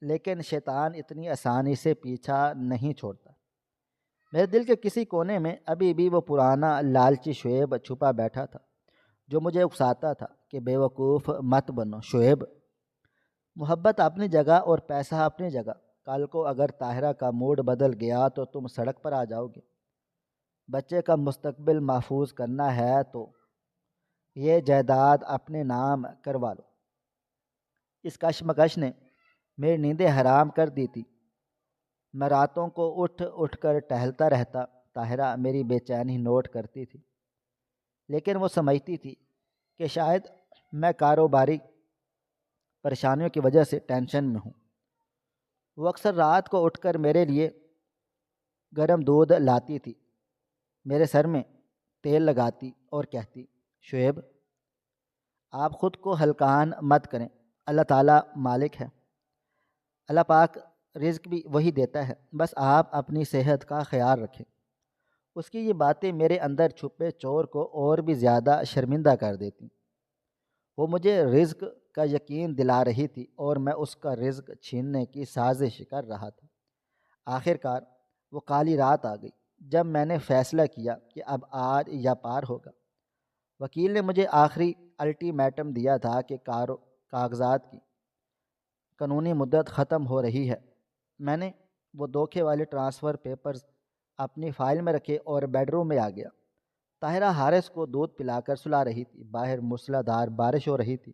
لیکن شیطان اتنی آسانی سے پیچھا نہیں چھوڑتا۔ میرے دل کے کسی کونے میں ابھی بھی وہ پرانا لالچی شعیب چھپا بیٹھا تھا، جو مجھے اکساتا تھا کہ بے وقوف مت بنو شعیب، محبت اپنی جگہ اور پیسہ اپنی جگہ، کل کو اگر طاہرہ کا موڈ بدل گیا تو تم سڑک پر آ جاؤ گے۔ بچے کا مستقبل محفوظ کرنا ہے تو یہ جائیداد اپنے نام کروا لو۔ اس کشمکش نے میری نیندیں حرام کر دی تھی۔ میں راتوں کو اٹھ اٹھ کر ٹہلتا رہتا۔ طاہرہ میری بے چینی نوٹ کرتی تھی، لیکن وہ سمجھتی تھی کہ شاید میں کاروباری پریشانیوں کی وجہ سے ٹینشن میں ہوں۔ وہ اکثر رات کو اٹھ کر میرے لیے گرم دودھ لاتی تھی، میرے سر میں تیل لگاتی اور کہتی، شعیب آپ خود کو ہلکان مت کریں، اللہ تعالیٰ مالک ہے، اللہ پاک رزق بھی وہی دیتا ہے، بس آپ اپنی صحت کا خیال رکھیں۔ اس کی یہ باتیں میرے اندر چھپے چور کو اور بھی زیادہ شرمندہ کر دیتی۔ وہ مجھے رزق کا یقین دلا رہی تھی اور میں اس کا رزق چھیننے کی سازش کر رہا تھا۔ آخر کار وہ کالی رات آ گئی جب میں نے فیصلہ کیا کہ اب آج یا پار ہوگا۔ وکیل نے مجھے آخری الٹیمیٹم دیا تھا کہ کاغذات کی قانونی مدت ختم ہو رہی ہے۔ میں نے وہ دھوکے والے ٹرانسفر پیپرز اپنی فائل میں رکھے اور بیڈ روم میں آ گیا۔ طاہرہ حارث کو دودھ پلا کر سلا رہی تھی۔ باہر موسلا دھار بارش ہو رہی تھی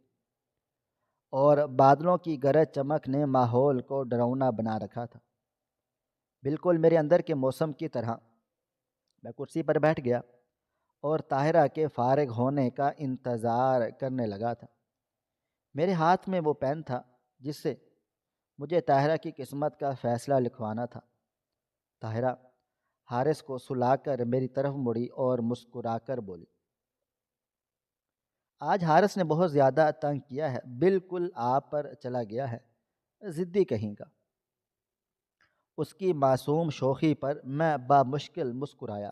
اور بادلوں کی گرج چمک نے ماحول کو ڈراؤنا بنا رکھا تھا، بالکل میرے اندر کے موسم کی طرح۔ میں کرسی پر بیٹھ گیا اور طاہرہ کے فارغ ہونے کا انتظار کرنے لگا تھا۔ میرے ہاتھ میں وہ پین تھا جس سے مجھے طاہرہ کی قسمت کا فیصلہ لکھوانا تھا۔ طاہرہ حارث کو سلا کر میری طرف مڑی اور مسکرا کر بولی، آج حارث نے بہت زیادہ تنگ کیا ہے، بالکل آپ پر چلا گیا ہے، ضدی کہیں گا۔ اس کی معصوم شوخی پر میں بامشکل مسکرایا۔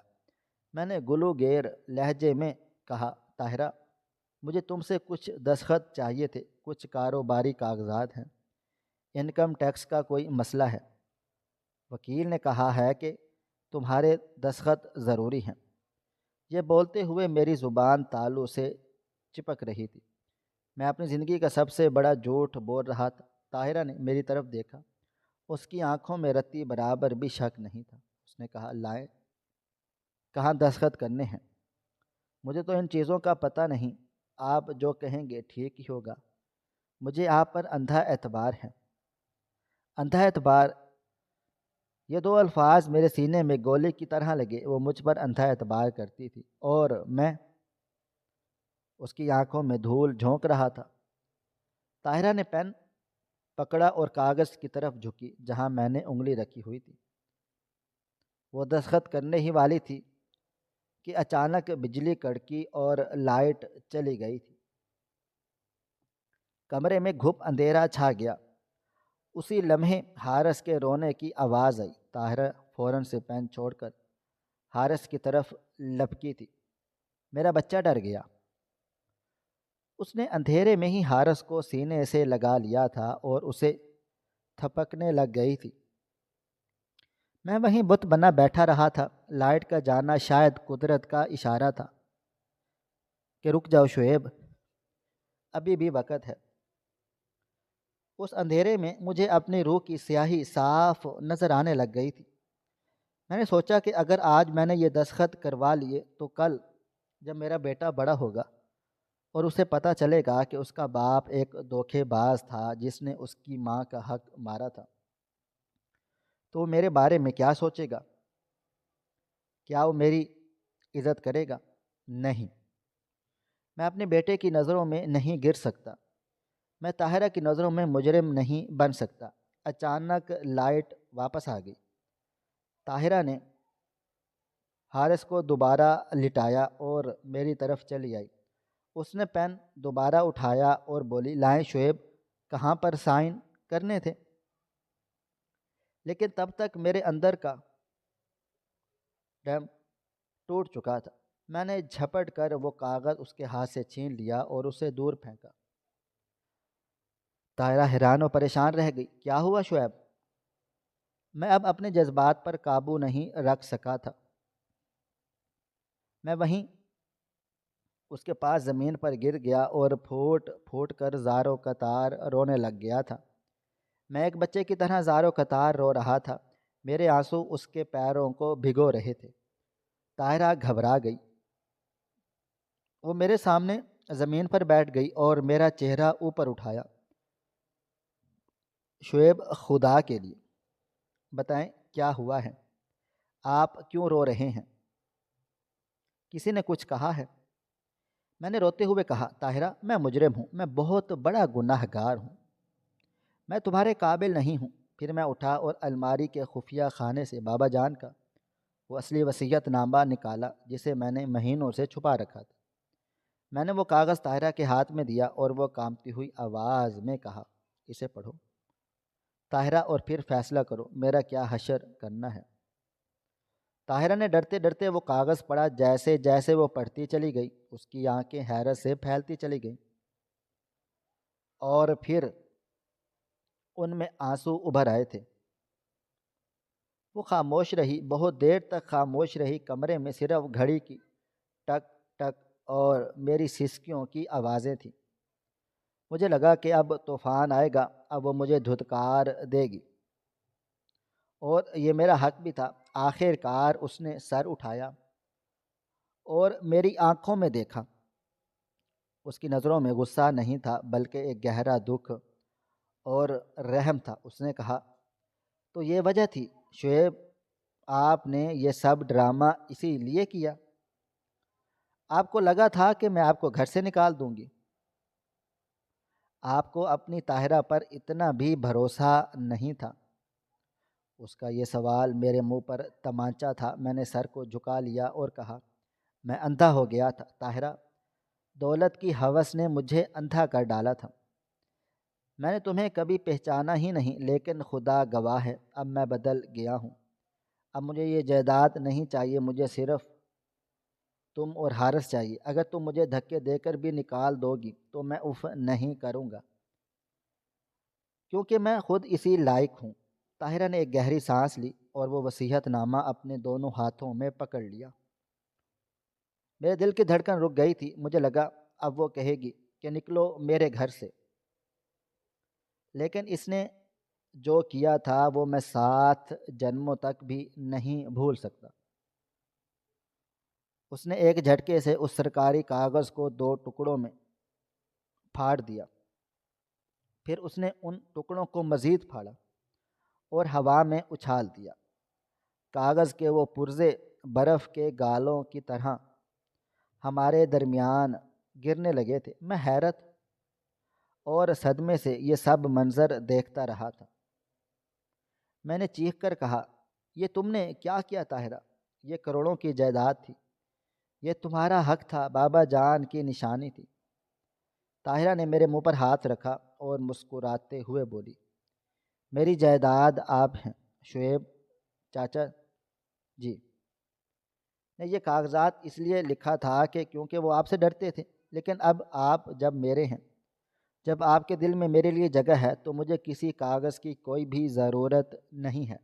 میں نے گلو گیر لہجے میں کہا، طاہرہ مجھے تم سے کچھ دستخط چاہیے تھے، کچھ کاروباری کاغذات ہیں، انکم ٹیکس کا کوئی مسئلہ ہے۔ وکیل نے کہا ہے کہ تمہارے دستخط ضروری ہیں۔ یہ بولتے ہوئے میری زبان تالو سے چپک رہی تھی۔ میں اپنی زندگی کا سب سے بڑا جھوٹ بول رہا تھا۔ طاہرہ نے میری طرف دیکھا، اس کی آنکھوں میں رتی برابر بھی شک نہیں تھا۔ اس نے کہا، لائیں، کہاں دستخط کرنے ہیں؟ مجھے تو ان چیزوں کا پتہ نہیں، آپ جو کہیں گے ٹھیک ہی ہوگا۔ مجھے آپ پر اندھا اعتبار ہے۔ اندھا اعتبار، یہ دو الفاظ میرے سینے میں گولے کی طرح لگے۔ وہ مجھ پر اندھا اعتبار کرتی تھی اور میں اس کی آنکھوں میں دھول جھونک رہا تھا۔ طاہرہ نے پین پکڑا اور کاغذ کی طرف جھکی جہاں میں نے انگلی رکھی ہوئی تھی۔ وہ دستخط کرنے ہی والی تھی کہ اچانک بجلی کڑکی اور لائٹ چلی گئی تھی۔ کمرے میں گھپ اندھیرا چھا گیا۔ اسی لمحے حارث کے رونے کی آواز آئی۔ طاہرہ فوراً سے پین چھوڑ کر حارث کی طرف لپکی تھی۔ میرا بچہ ڈر گیا۔ اس نے اندھیرے میں ہی حارث کو سینے سے لگا لیا تھا اور اسے تھپکنے لگ گئی تھی۔ میں وہیں بت بنا بیٹھا رہا تھا۔ لائٹ کا جانا شاید قدرت کا اشارہ تھا کہ رک جاؤ شعیب، ابھی بھی وقت ہے۔ اس اندھیرے میں مجھے اپنی روح کی سیاہی صاف نظر آنے لگ گئی تھی۔ میں نے سوچا کہ اگر آج میں نے یہ دستخط کروا لیے تو کل جب میرا بیٹا بڑا ہوگا اور اسے پتہ چلے گا کہ اس کا باپ ایک دھوکے باز تھا جس نے اس کی ماں کا حق مارا تھا، تو وہ میرے بارے میں کیا سوچے گا؟ کیا وہ میری عزت کرے گا؟ نہیں، میں اپنے بیٹے کی نظروں میں نہیں گر سکتا، میں طاہرہ کی نظروں میں مجرم نہیں بن سکتا۔ اچانک لائٹ واپس آ گئی۔ طاہرہ نے حارث کو دوبارہ لٹایا اور میری طرف چلی آئی۔ اس نے پین دوبارہ اٹھایا اور بولی، لائیں شعیب، کہاں پر سائن کرنے تھے؟ لیکن تب تک میرے اندر کا ڈیم ٹوٹ چکا تھا۔ میں نے جھپٹ کر وہ کاغذ اس کے ہاتھ سے چھین لیا اور اسے دور پھینکا۔ طاہرہ حیران و پریشان رہ گئی۔ کیا ہوا شعیب؟ میں اب اپنے جذبات پر قابو نہیں رکھ سکا تھا۔ میں وہیں اس کے پاس زمین پر گر گیا اور پھوٹ پھوٹ کر زاروں قطار رونے لگ گیا تھا۔ میں ایک بچے کی طرح زاروں قطار رو رہا تھا۔ میرے آنسو اس کے پیروں کو بھگو رہے تھے۔ طاہرہ گھبرا گئی۔ وہ میرے سامنے زمین پر بیٹھ گئی اور میرا چہرہ اوپر اٹھایا۔ شعیب، خدا کے لیے بتائیں کیا ہوا ہے؟ آپ کیوں رو رہے ہیں؟ کسی نے کچھ کہا ہے؟ میں نے روتے ہوئے کہا، طاہرہ، میں مجرم ہوں، میں بہت بڑا گناہ گار ہوں، میں تمہارے قابل نہیں ہوں۔ پھر میں اٹھا اور الماری کے خفیہ خانے سے بابا جان کا وہ اصلی وصیت نامہ نکالا جسے میں نے مہینوں سے چھپا رکھا تھا۔ میں نے وہ کاغذ طاہرہ کے ہاتھ میں دیا اور وہ کانپتی ہوئی آواز میں کہا، اسے پڑھو طاہرہ اور پھر فیصلہ کرو میرا کیا حشر کرنا ہے۔ طاہرہ نے ڈرتے ڈرتے وہ کاغذ پڑھا۔ جیسے جیسے وہ پڑھتی چلی گئی اس کی آنکھیں حیرت سے پھیلتی چلی گئیں اور پھر ان میں آنسو ابھر آئے تھے۔ وہ خاموش رہی، بہت دیر تک خاموش رہی۔ کمرے میں صرف گھڑی کی ٹک ٹک اور میری سسکیوں کی آوازیں تھیں۔ مجھے لگا کہ اب طوفان آئے گا، اب وہ مجھے دھتکار دے گی، اور یہ میرا حق بھی تھا۔ آخر کار اس نے سر اٹھایا اور میری آنکھوں میں دیکھا۔ اس کی نظروں میں غصہ نہیں تھا بلکہ ایک گہرا دکھ اور رحم تھا۔ اس نے کہا، تو یہ وجہ تھی شعیب، آپ نے یہ سب ڈرامہ اسی لیے کیا؟ آپ کو لگا تھا کہ میں آپ کو گھر سے نکال دوں گی؟ آپ کو اپنی طاہرہ پر اتنا بھی بھروسہ نہیں تھا؟ اس کا یہ سوال میرے منہ پر تمانچہ تھا۔ میں نے سر کو جھکا لیا اور کہا، میں اندھا ہو گیا تھا طاہرہ، دولت کی ہوس نے مجھے اندھا کر ڈالا تھا۔ میں نے تمہیں کبھی پہچانا ہی نہیں، لیکن خدا گواہ ہے اب میں بدل گیا ہوں۔ اب مجھے یہ جائیداد نہیں چاہیے، مجھے صرف تم اور حارث چاہیے۔ اگر تم مجھے دھکے دے کر بھی نکال دو گی تو میں اف نہیں کروں گا، کیونکہ میں خود اسی لائق ہوں۔ طاہرہ نے ایک گہری سانس لی اور وہ وصیت نامہ اپنے دونوں ہاتھوں میں پکڑ لیا۔ میرے دل کی دھڑکن رک گئی تھی۔ مجھے لگا اب وہ کہے گی کہ نکلو میرے گھر سے، لیکن اس نے جو کیا تھا وہ میں 7 جنموں تک بھی نہیں بھول سکتا۔ اس نے ایک جھٹکے سے اس سرکاری کاغذ کو 2 ٹکڑوں میں پھاڑ دیا، پھر اس نے ان ٹکڑوں کو مزید پھاڑا اور ہوا میں اچھال دیا۔ کاغذ کے وہ پرزے برف کے گالوں کی طرح ہمارے درمیان گرنے لگے تھے۔ میں حیرت اور صدمے سے یہ سب منظر دیکھتا رہا تھا۔ میں نے چیخ کر کہا، یہ تم نے کیا کیا طاہرہ؟ یہ کروڑوں کی جائیداد تھی، یہ تمہارا حق تھا، بابا جان کی نشانی تھی۔ طاہرہ نے میرے منہ پر ہاتھ رکھا اور مسکراتے ہوئے بولی، میری جائیداد آپ ہیں شعیب چاچا جی۔ نے یہ کاغذات اس لیے لکھا تھا کہ کیونکہ وہ آپ سے ڈرتے تھے، لیکن اب آپ جب میرے ہیں، جب آپ کے دل میں میرے لیے جگہ ہے، تو مجھے کسی کاغذ کی کوئی بھی ضرورت نہیں ہے۔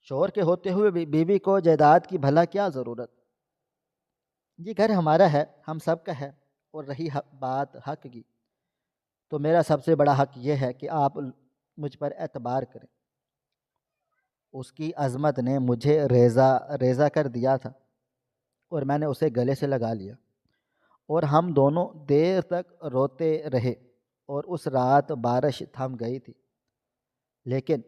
شوہر کے ہوتے ہوئے بھی بیوی کو جائیداد کی بھلا کیا ضرورت؟ یہ گھر ہمارا ہے، ہم سب کا ہے، اور رہی بات حق کی، تو میرا سب سے بڑا حق یہ ہے کہ آپ مجھ پر اعتبار کریں۔ اس کی عظمت نے مجھے ریزہ ریزہ کر دیا تھا اور میں نے اسے گلے سے لگا لیا، اور ہم دونوں دیر تک روتے رہے، اور اس رات بارش تھم گئی تھی، لیکن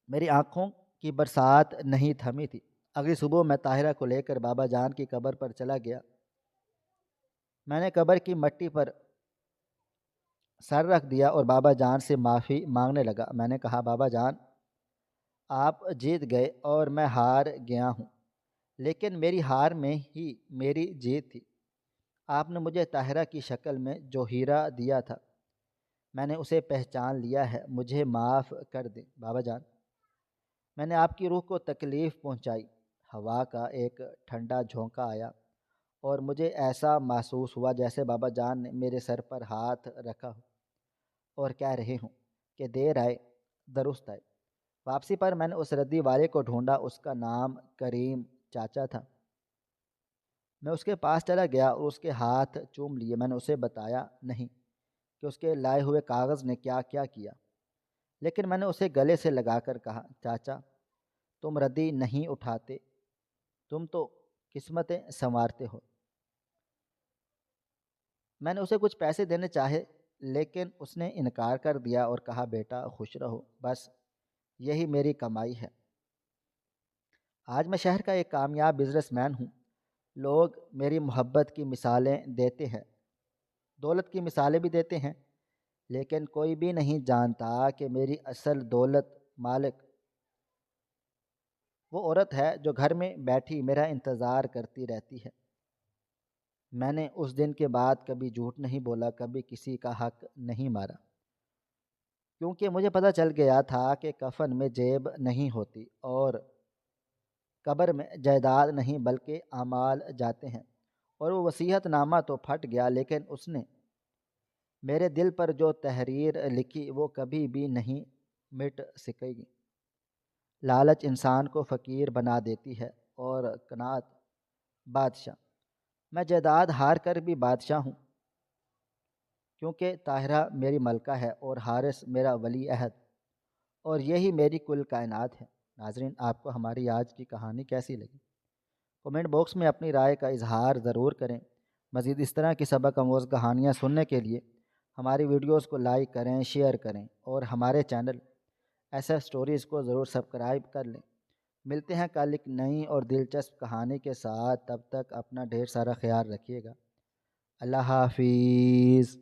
میری آنکھوں کی برسات نہیں تھمی تھی۔ اگلی صبح میں طاہرہ کو لے کر بابا جان کی قبر پر چلا گیا۔ میں نے قبر کی مٹی پر سر رکھ دیا اور بابا جان سے معافی مانگنے لگا۔ میں نے کہا، بابا جان، آپ جیت گئے اور میں ہار گیا ہوں، لیکن میری ہار میں ہی میری جیت تھی۔ آپ نے مجھے طاہرہ کی شکل میں جو ہیرا دیا تھا، میں نے اسے پہچان لیا ہے، مجھے معاف کر دیں بابا جان۔ میں نے آپ کی روح کو تکلیف پہنچائی۔ ہوا کا ایک ٹھنڈا جھونکا آیا اور مجھے ایسا محسوس ہوا جیسے بابا جان نے میرے سر پر ہاتھ رکھا ہو اور کہہ رہے ہوں کہ دیر آئے درست آئے۔ واپسی پر میں نے اس ردی والے کو ڈھونڈا، اس کا نام کریم چاچا تھا۔ میں اس کے پاس چلا گیا اور اس کے ہاتھ چوم لیے۔ میں نے اسے بتایا نہیں کہ اس کے لائے ہوئے کاغذ نے کیا کیا کیا، لیکن میں نے اسے گلے سے لگا کر کہا، چاچا، تم ردی نہیں اٹھاتے، تم تو قسمتیں سنوارتے ہو۔ میں نے اسے کچھ پیسے دینے چاہے، لیکن اس نے انکار کر دیا اور کہا، بیٹا خوش رہو، بس یہی میری کمائی ہے۔ آج میں شہر کا ایک کامیاب بزنس مین ہوں۔ لوگ میری محبت کی مثالیں دیتے ہیں، دولت کی مثالیں بھی دیتے ہیں، لیکن کوئی بھی نہیں جانتا کہ میری اصل دولت مالک وہ عورت ہے جو گھر میں بیٹھی میرا انتظار کرتی رہتی ہے۔ میں نے اس دن کے بعد کبھی جھوٹ نہیں بولا، کبھی کسی کا حق نہیں مارا، کیونکہ مجھے پتہ چل گیا تھا کہ کفن میں جیب نہیں ہوتی اور قبر میں جائیداد نہیں بلکہ اعمال جاتے ہیں۔ اور وہ وصیت نامہ تو پھٹ گیا، لیکن اس نے میرے دل پر جو تحریر لکھی وہ کبھی بھی نہیں مٹ سکے گی۔ لالچ انسان کو فقیر بنا دیتی ہے اور قناعت بادشاہ۔ میں جائیداد ہار کر بھی بادشاہ ہوں، کیونکہ طاہرہ میری ملکہ ہے اور حارث میرا ولی عہد، اور یہی میری کل کائنات ہے۔ ناظرین، آپ کو ہماری آج کی کہانی کیسی لگی؟ کمنٹ باکس میں اپنی رائے کا اظہار ضرور کریں۔ مزید اس طرح کی سبق آموز کہانیاں سننے کے لیے ہماری ویڈیوز کو لائک کریں، شیئر کریں اور ہمارے چینل ایس ایف سٹوریز کو ضرور سبسکرائب کر لیں۔ ملتے ہیں کل ایک نئی اور دلچسپ کہانی کے ساتھ، تب تک اپنا ڈھیر سارا خیال رکھیے گا۔ اللہ حافظ۔